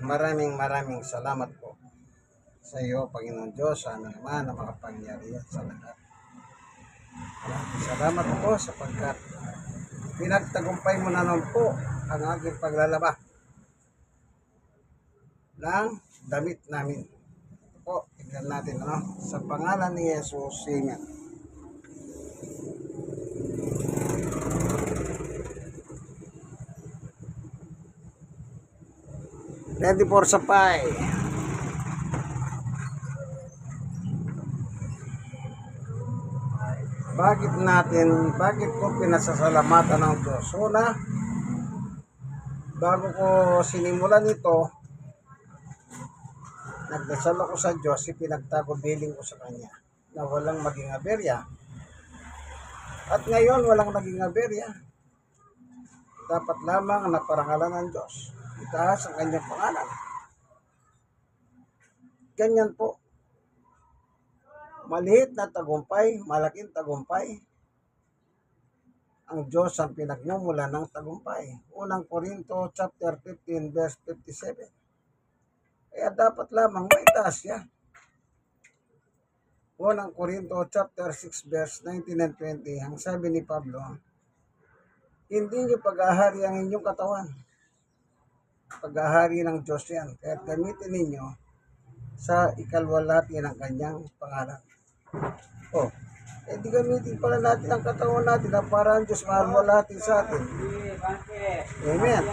Maraming salamat po sa iyo, Panginoon Diyos, sa aming Ama na makapangyarihan sa lahat. Maraming salamat po sapagkat pinagtagumpay mo na naman po ang aking paglalaba ng damit namin. Ito po, tignan natin sa pangalan ni Jesus, Amen. Ready for supply. Bakit ko pinasasalamatan ng Diyos? Una, bago ko sinimulan ito, nagdasal ako sa Diyos, ipinagtagubilin ko sa Kanya na walang maging aberya. At ngayon, walang naging aberya. Dapat lamang na parangalan ng Diyos. Itaas ang Kanyang pangalan. Ganyan po. Maliit na tagumpay, malaking tagumpay. Ang Diyos ang pinagmumula ng tagumpay. Unang Korinto chapter 15 verse 57. Kaya dapat lamang maitaas siya. Unang Korinto chapter 6 verse 19 and 20. Ang sabi ni Pablo, hindi niyo paghahari ang inyong katawan. Paghahari ng Diyos yan. Kaya gamitin ninyo sa ikalwalhati ng kanyang pangalan. Di gamitin pala natin ang katawan natin na para ang Diyos mahalwalhati sa atin. Amen.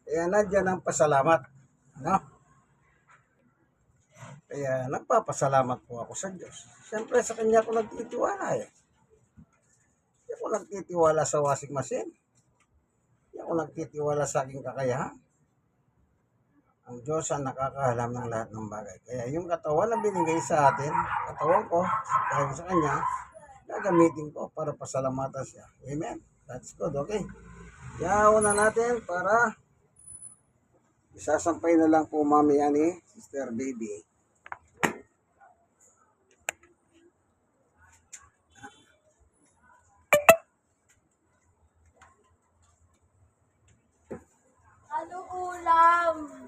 Kaya nandiyan ang pasalamat. No? Kaya nagpapasalamat po ako sa Diyos. Siyempre sa Kanya ako nagtitiwala eh. Hindi ako nagtitiwala sa washing machine. Hindi ako nagtitiwala sa aking kakayahan. Ang Diyos ang nakakaalam ng lahat ng bagay. Kaya yung katawan na binigay sa atin, katawan ko, dahil sa Kanya, gagamitin ko para pasalamatan siya. Amen. That's good. Okay. Kaya una natin para isasampay na lang po mamaya ni Sister Baby. Ano ulam?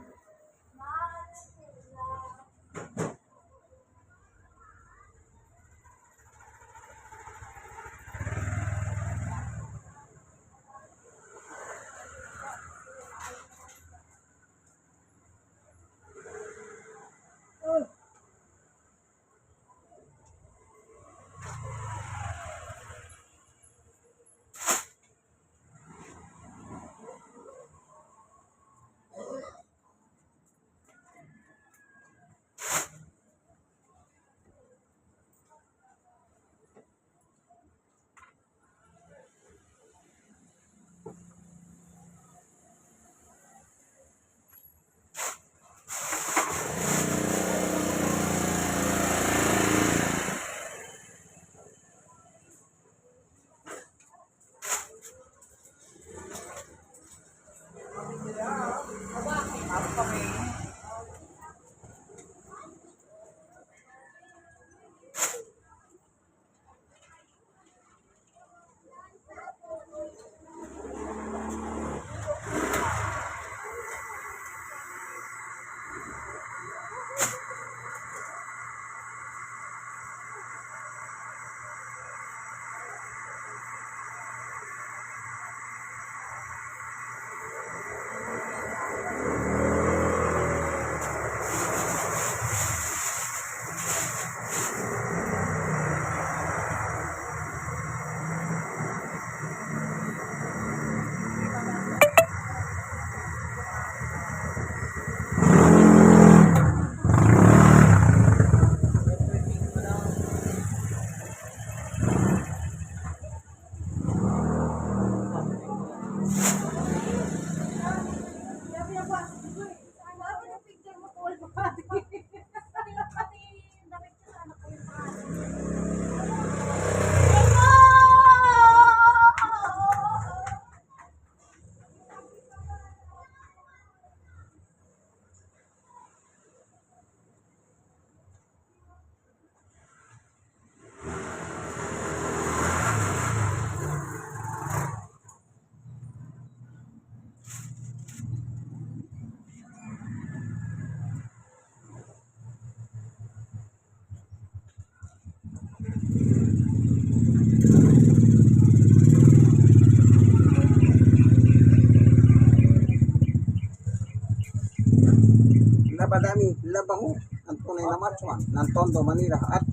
mo ang tunay na marksman ng Tondo, Manila at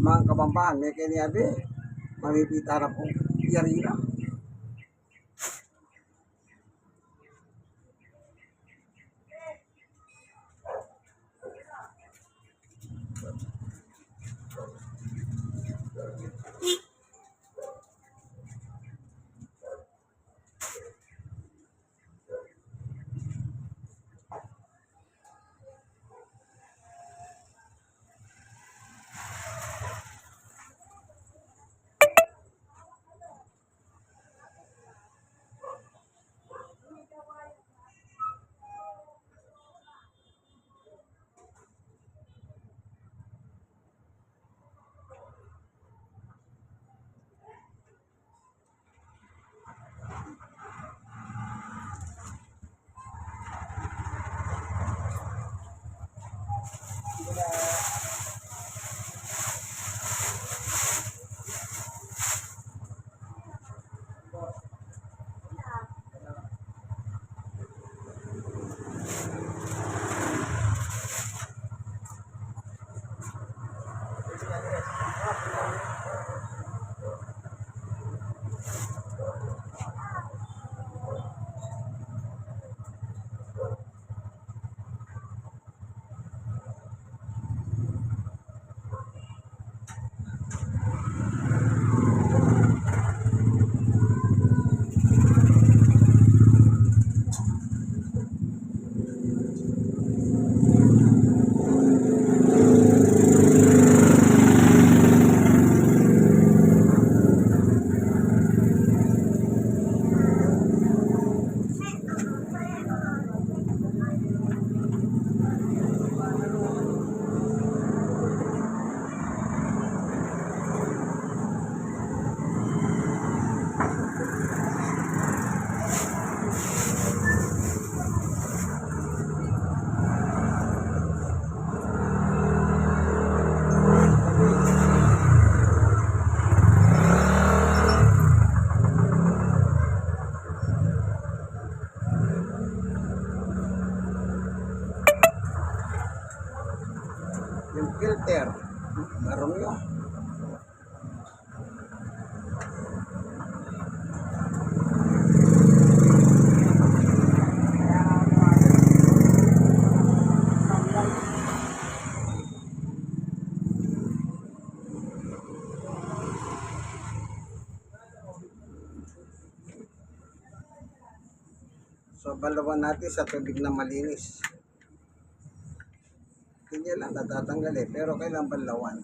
mga kabambahan, may kiniabi, mamipita na po, yarira. Yung filter, marumi yun. So, balawan natin sa tubig na malinis. Hindi lang natatanggal eh, pero kailangan balawan.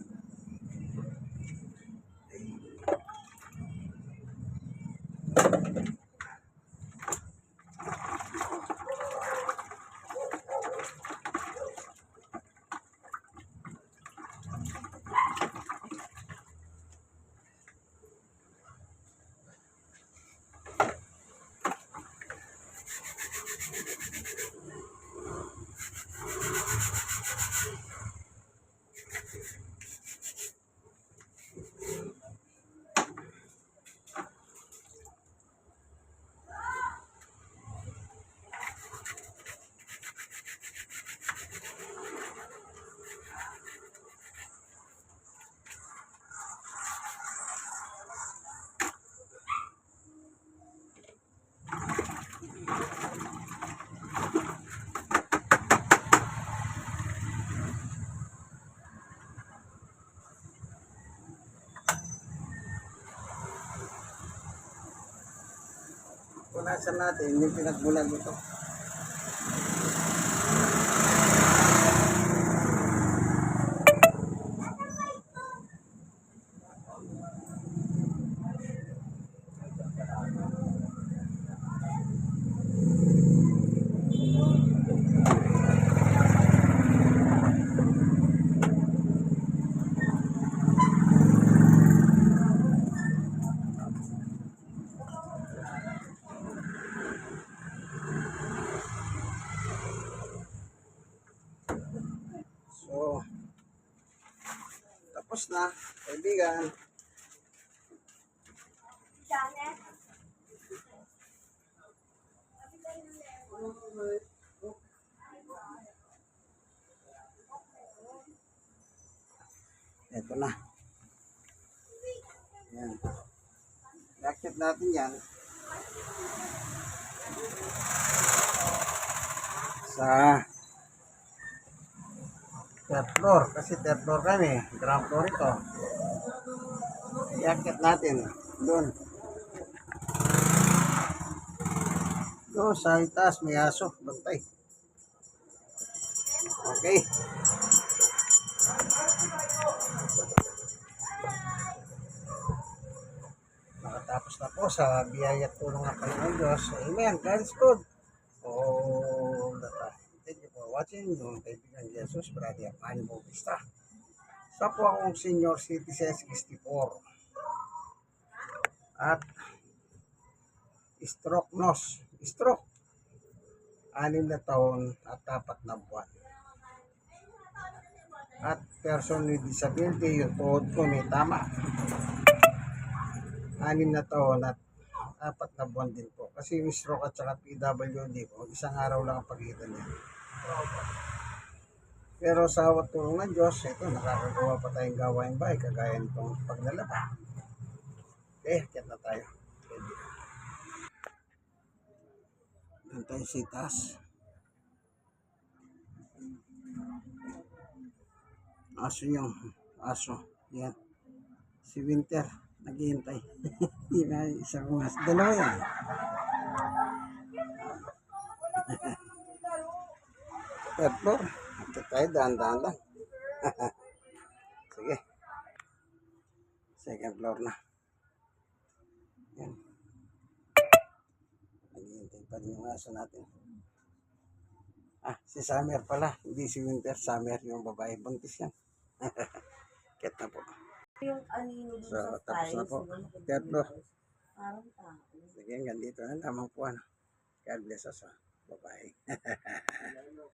Punasan natin yung pinagbulag ito. So, tapos na, kaibigan. Janet? Ito na. Yan. I-accept natin yan sa third floor. Kasi third floor kami. Ground floor ito. I-accept natin doon. Doon sa itaas may aso. Bantay. Okay. Nakatapos na po sa biyaya at tulong ng Panginoon Diyos. Amen. God is good. All the time. Thank you for watching. Yung kaibigan Jesus, Brother Manny Bautista. Sa po akong senior citizen 64. At stroke nose. Stroke. 6 na taon at 4 na buwan. At person with disability, yung tuhod ko may tama. 6 na taon at 4 na buwan din po. Kasi yung stroke at saka PWD po, isang araw lang ang pagitan niya. Pero sa awat tulong ng Diyos, ito, nakakagawa pa tayong gawain bahay, kagaya nitong paglalaba. Okay, kaya na tayo. Doon tayo sa itaas. Aso yung aso. Yan. Si Winter, naghihintay. Hindi na isang mas. Dalawa yan. Third floor. Ito tayo, dahan-dahan lang. Sige. Second floor na. Yan. Naghihintay pa rin yung aso natin. Ah, si Summer pala. Hindi si Winter. Summer yung babae. Buntis yan. Ket na po. Yung anino dun So, sa tapos na tiles, po. diba, Third floor. parang tao. Sige, hanggang dito na lamang po. God bless us. Bye-bye.